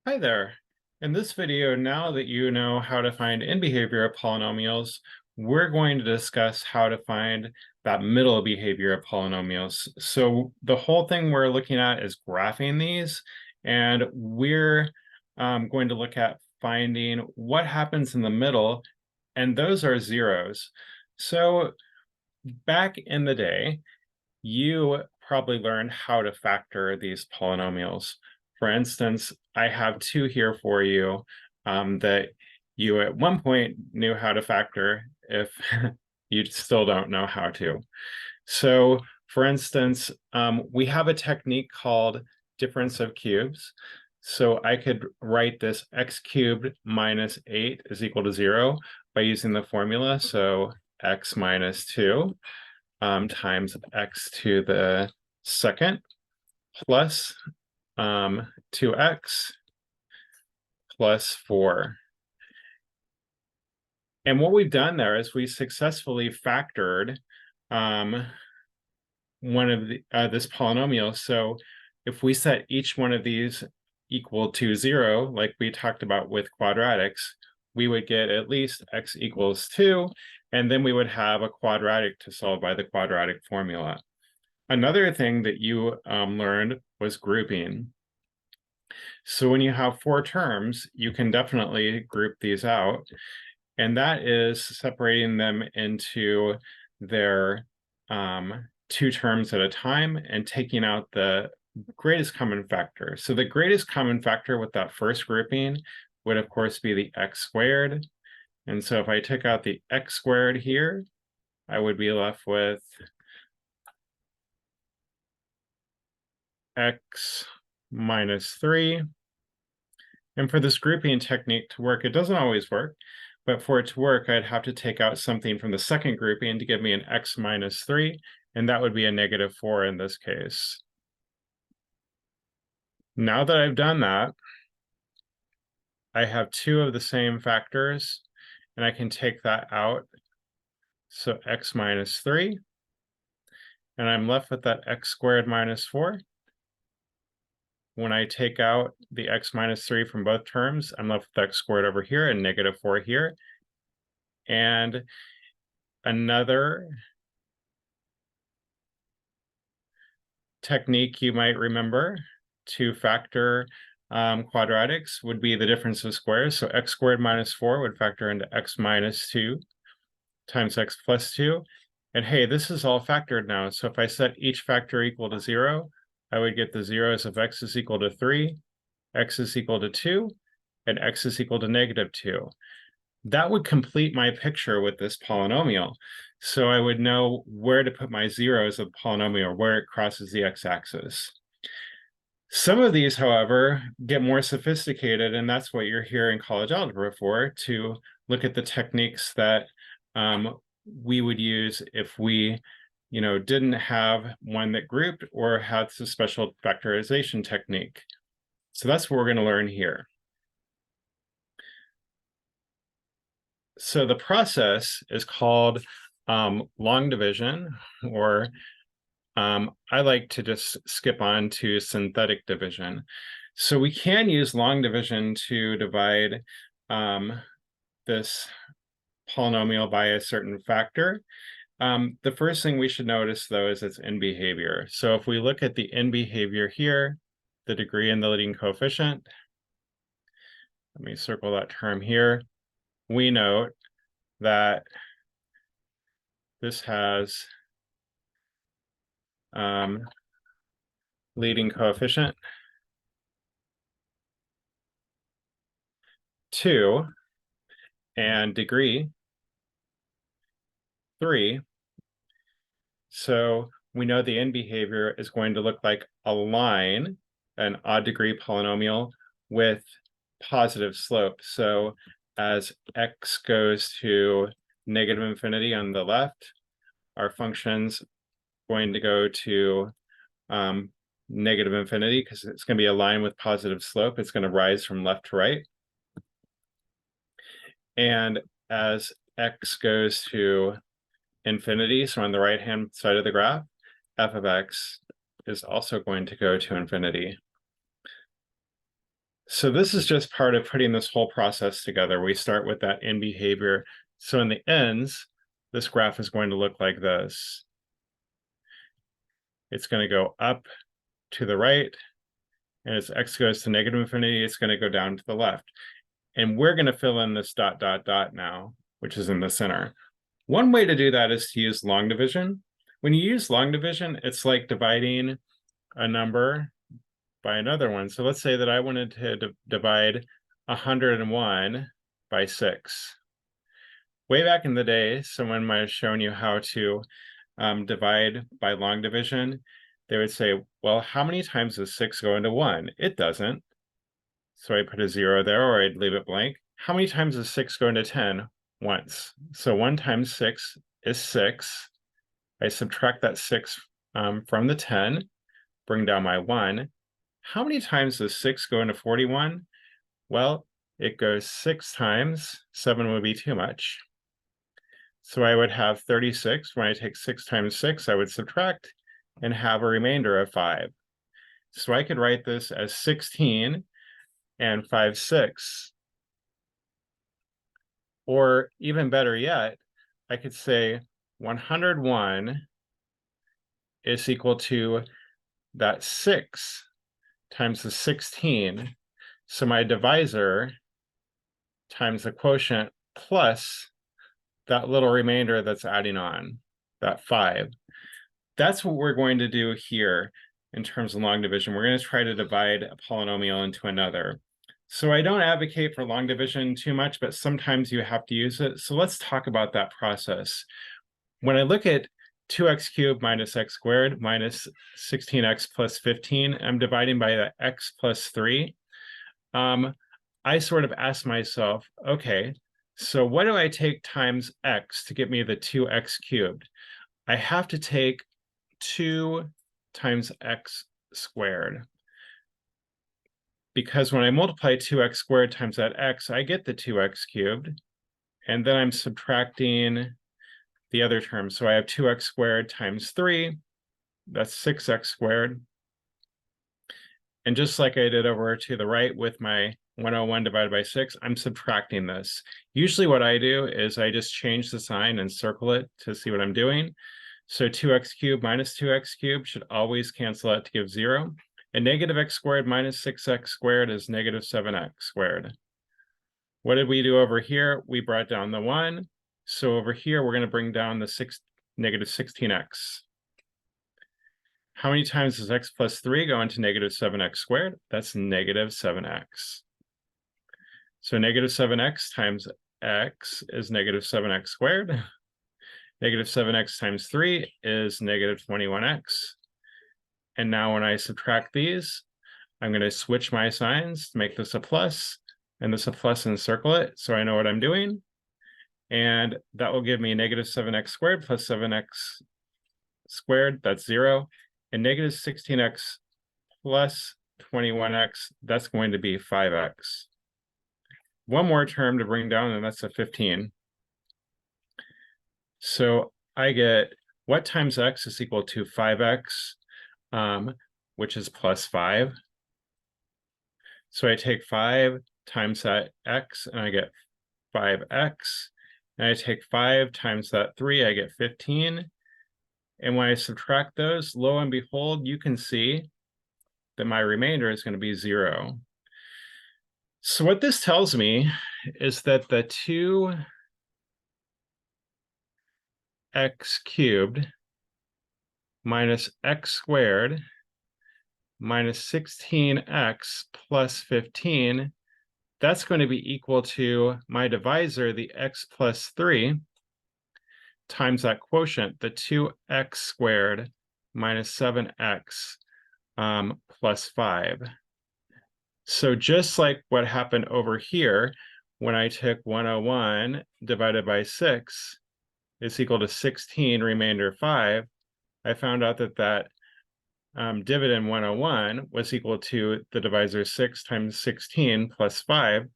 Hi there. In this video, now that you know how to find end behavior of polynomials, we're going to discuss how to find that middle behavior of polynomials. So the whole thing we're looking at is graphing these, and we're going to look at finding what happens in the middle, and those are zeros. So back in the day, you probably learned how to factor these polynomials. For instance, I have two here for you that you at one point knew how to factor if you still don't know how to. So for instance, we have a technique called difference of cubes. So I could write this x cubed minus 8 is equal to 0 by using the formula. So x minus 2 times x to the second plus 2x plus 4. And what we've done there is we successfully factored one of this polynomial. So if we set each one of these equal to 0, like we talked about with quadratics, we would get at least x equals 2, and then we would have a quadratic to solve by the quadratic formula. Another thing that you learned was grouping. So when you have 4 terms, you can definitely group these out, and that is separating them into their 2 terms at a time and taking out the greatest common factor. So the greatest common factor with that first grouping would, of course, be the x squared. And so if I took out the x squared here, I would be left with x minus 3. And for this grouping technique to work, it doesn't always work, but for it to work, I'd have to take out something from the second grouping to give me an x minus 3, and that would be a negative 4 in this case. Now that I've done that, I have 2 of the same factors, and I can take that out. So x minus 3, and I'm left with that x squared minus 4. When I take out the x minus 3 from both terms, I'm left with x squared over here and negative 4 here. And another technique you might remember to factor quadratics would be the difference of squares. So x squared minus 4 would factor into x minus 2 times x plus 2. And hey, this is all factored now. So if I set each factor equal to 0, I would get the zeros of x is equal to 3, x is equal to 2, and x is equal to negative 2. That would complete my picture with this polynomial. So I would know where to put my zeros of the polynomial, where it crosses the x-axis. Some of these, however, get more sophisticated, and that's what you're here in college algebra for, to look at the techniques that we would use if we didn't have one that grouped or had a special factorization technique. So that's what we're going to learn here. So the process is called long division, or I like to just skip on to synthetic division. So we can use long division to divide this polynomial by a certain factor. The first thing we should notice, though, is its end behavior. So if we look at the end behavior here, the degree and the leading coefficient, let me circle that term here, we note that this has leading coefficient 2 and degree 3. So we know the end behavior is going to look like a line, an odd degree polynomial with positive slope. So as x goes to negative infinity on the left, our function's going to go to negative infinity because it's going to be a line with positive slope. It's going to rise from left to right. And as x goes to infinity, so on the right-hand side of the graph, f of x is also going to go to infinity. So this is just part of putting this whole process together. We start with that in behavior. So in the ends, this graph is going to look like this. It's going to go up to the right, and as x goes to negative infinity, it's going to go down to the left. And we're going to fill in this dot, dot, dot now, which is in the center. One way to do that is to use long division. When you use long division, it's like dividing a number by another one. So let's say that I wanted to divide 101 by 6. Way back in the day, someone might have shown you how to divide by long division. They would say, well, how many times does 6 go into 1? It doesn't. So I put a 0 there, or I'd leave it blank. How many times does 6 go into 10? Once. So 1 times 6 is 6. I subtract that 6 from the 10, bring down my 1. How many times does 6 go into 41? Well, it goes 6 times. 7 would be too much. So I would have 36. When I take 6 times 6, I would subtract and have a remainder of 5. So I could write this as 16 and 5/6. Or even better yet, I could say 101 is equal to that 6 times the 16. So my divisor times the quotient plus that little remainder that's adding on, that 5. That's what we're going to do here in terms of long division. We're going to try to divide a polynomial into another. So I don't advocate for long division too much, but sometimes you have to use it. So let's talk about that process. When I look at 2x cubed minus x squared minus 16x plus 15, I'm dividing by the x plus 3. I sort of ask myself, okay, so what do I take times x to get me the 2x cubed? I have to take 2 times x squared. Because when I multiply 2x squared times that x, I get the 2x cubed. And then I'm subtracting the other term. So I have 2x squared times 3. That's 6x squared. And just like I did over to the right with my 101 divided by 6, I'm subtracting this. Usually what I do is I just change the sign and circle it to see what I'm doing. So 2x cubed minus 2x cubed should always cancel out to give 0. And negative x squared minus 6x squared is negative 7x squared. What did we do over here? We brought down the 1. So over here, we're going to bring down the negative 16x. How many times does x plus 3 go into negative 7x squared? That's negative 7x. So negative 7x times x is negative 7x squared. Negative 7x times 3 is negative 21x. And now when I subtract these, I'm going to switch my signs to make this a plus, and this a plus and circle it so I know what I'm doing. And that will give me negative 7x squared plus 7x squared, that's 0. And negative 16x plus 21x, that's going to be 5x. One more term to bring down, and that's a 15. So I get what times x is equal to 5x, which is plus 5. So I take 5 times that x, and I get 5x. And I take 5 times that 3, I get 15. And when I subtract those, lo and behold, you can see that my remainder is going to be 0. So what this tells me is that the 2x cubed minus x squared minus 16x plus 15, that's going to be equal to my divisor, the x plus 3, times that quotient, the 2x squared minus 7x plus 5. So just like what happened over here, when I took 101 divided by 6 is equal to 16 remainder 5, I found out that that dividend 101 was equal to the divisor 6 times 16 plus 5.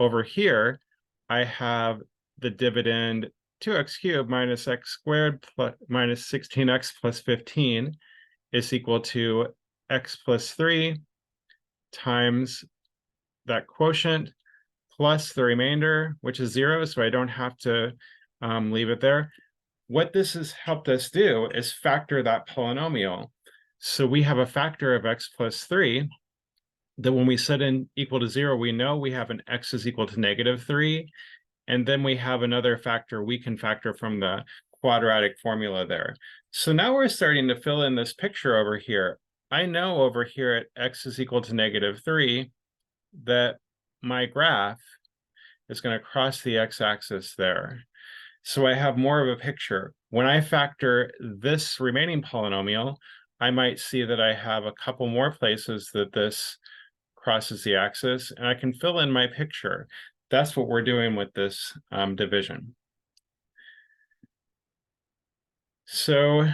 Over here, I have the dividend 2x cubed minus x squared plus minus 16x plus 15 is equal to x plus 3 times that quotient plus the remainder, which is 0, so I don't have to leave it there. What this has helped us do is factor that polynomial. So we have a factor of x plus 3 that when we set in equal to 0, we know we have an x is equal to -3, and then we have another factor we can factor from the quadratic formula there. So now we're starting to fill in this picture over here. I know over here at x is equal to -3 that my graph is going to cross the x-axis there. So I have more of a picture. When I factor this remaining polynomial, I might see that I have a couple more places that this crosses the axis, and I can fill in my picture. That's what we're doing with this division. So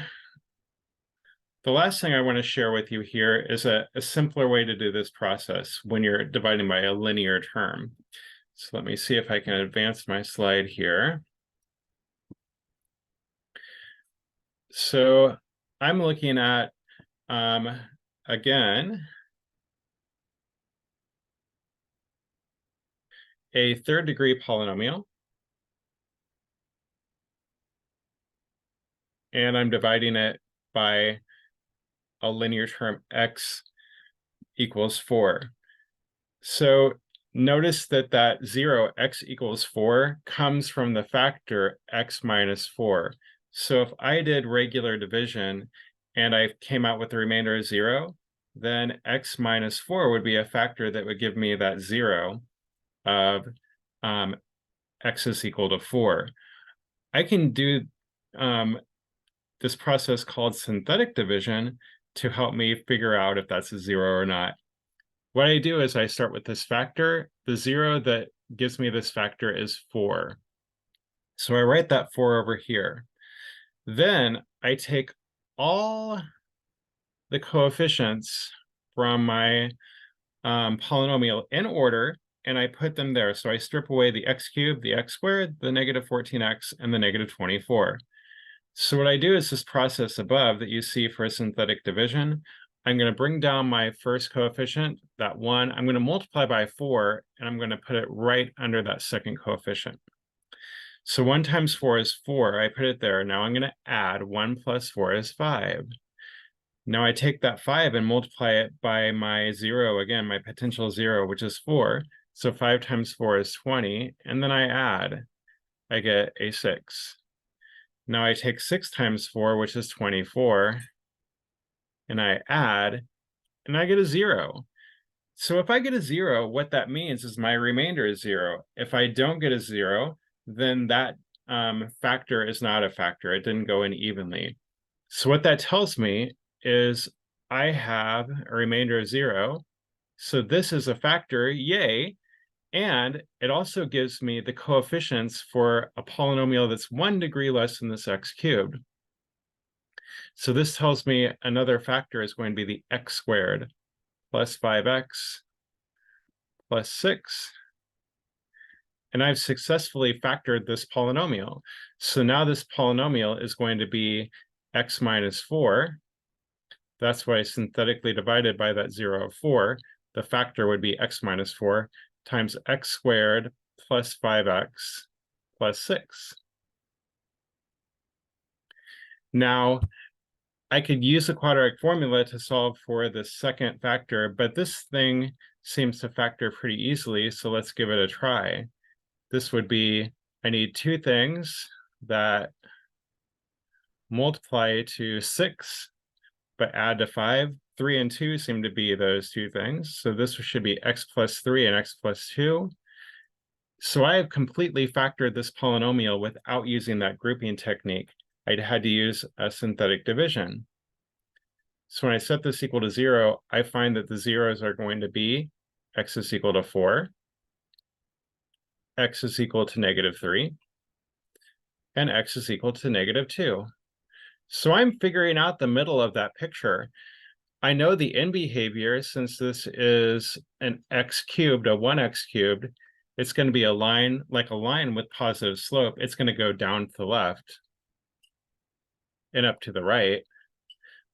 the last thing I want to share with you here is a simpler way to do this process when you're dividing by a linear term. So let me see if I can advance my slide here. So I'm looking at, again, a third-degree polynomial. And I'm dividing it by a linear term x equals 4. So notice that that 0, x equals 4, comes from the factor x minus 4. So if I did regular division and I came out with the remainder of 0, then x minus 4 would be a factor that would give me that 0 of x is equal to 4. I can do this process called synthetic division to help me figure out if that's a 0 or not. What I do is I start with this factor. The 0 that gives me this factor is 4. So I write that 4 over here. Then I take all the coefficients from my polynomial in order, and I put them there. So I strip away the x cubed, the x squared, the -14x, and the -24. So what I do is this process above that you see for a synthetic division. I'm going to bring down my first coefficient, that 1. I'm going to multiply by 4, and I'm going to put it right under that second coefficient. So 1 times 4 is 4. I put it there. Now I'm going to add 1 plus 4 is 5. Now I take that 5 and multiply it by my 0, again, my potential 0, which is 4. So 5 times 4 is 20, and then I add. I get a 6. Now I take 6 times 4, which is 24, and I add, and I get a 0. So if I get a 0, what that means is my remainder is 0. If I don't get a 0, then that factor is not a factor. It didn't go in evenly. So what that tells me is I have a remainder of 0. So this is a factor, yay. And it also gives me the coefficients for a polynomial that's 1 degree less than this x cubed. So this tells me another factor is going to be the x squared plus 5x plus 6. And I've successfully factored this polynomial. So now this polynomial is going to be x minus 4. That's why synthetically divided by that 0 of 4. The factor would be x minus 4 times x squared plus 5x plus 6. Now, I could use the quadratic formula to solve for the second factor, but this thing seems to factor pretty easily, so let's give it a try. This would be, I need 2 things that multiply to 6, but add to 5. 3 and 2 seem to be those 2 things. So this should be x plus 3 and x plus 2. So I have completely factored this polynomial without using that grouping technique. I had to use a synthetic division. So when I set this equal to 0, I find that the zeros are going to be x is equal to 4, x is equal to -3, and x is equal to -2. So I'm figuring out the middle of that picture. I know the end behavior, since this is an x cubed, a 1x cubed, it's going to be a line, like a line with positive slope. It's going to go down to the left and up to the right.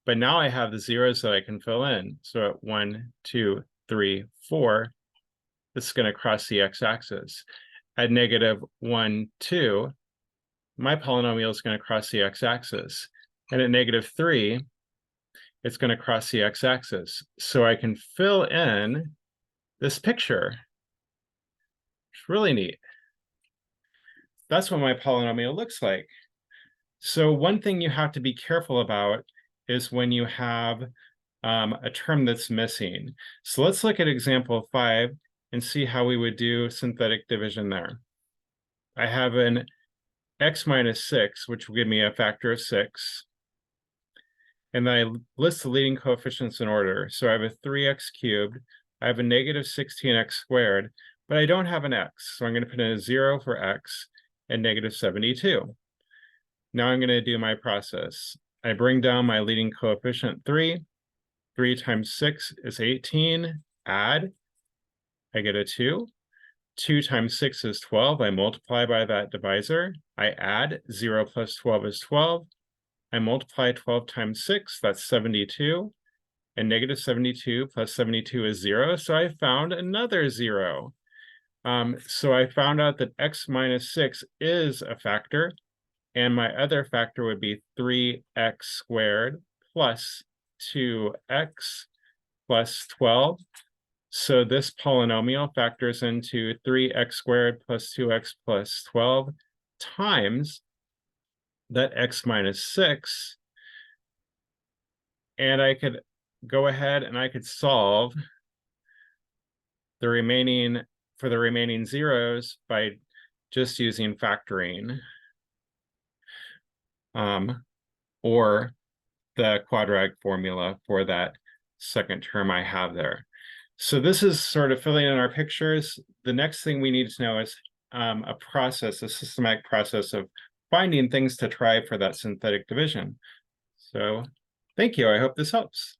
But now I have the zeros that I can fill in. So at 1, 2, 3, 4, it's going to cross the x-axis. At -1, 2, my polynomial is going to cross the x-axis. And at -3, it's going to cross the x-axis. So I can fill in this picture. It's really neat. That's what my polynomial looks like. So one thing you have to be careful about is when you have a term that's missing. So let's look at example 5 and see how we would do synthetic division there. I have an x minus 6, which will give me a factor of 6. And then I list the leading coefficients in order. So I have a 3x cubed, I have a -16x squared, but I don't have an x. So I'm going to put in a 0 for x and -72. Now I'm going to do my process. I bring down my leading coefficient 3. 3 times 6 is 18. Add. I get a 2. 2 times 6 is 12. I multiply by that divisor. I add. 0 plus 12 is 12. I multiply 12 times 6. That's 72. And -72 plus 72 is 0. So I found another 0. So I found out that x minus 6 is a factor. And my other factor would be 3x squared plus 2x plus 12. So this polynomial factors into 3x squared plus 2x plus 12 times that x minus 6. And I could go ahead and I could solve the remaining for the remaining zeros by just using factoring. Or the quadratic formula for that second term I have there. So this is sort of filling in our pictures. The next thing we need to know is a systematic process of finding things to try for that synthetic division. So thank you. I hope this helps.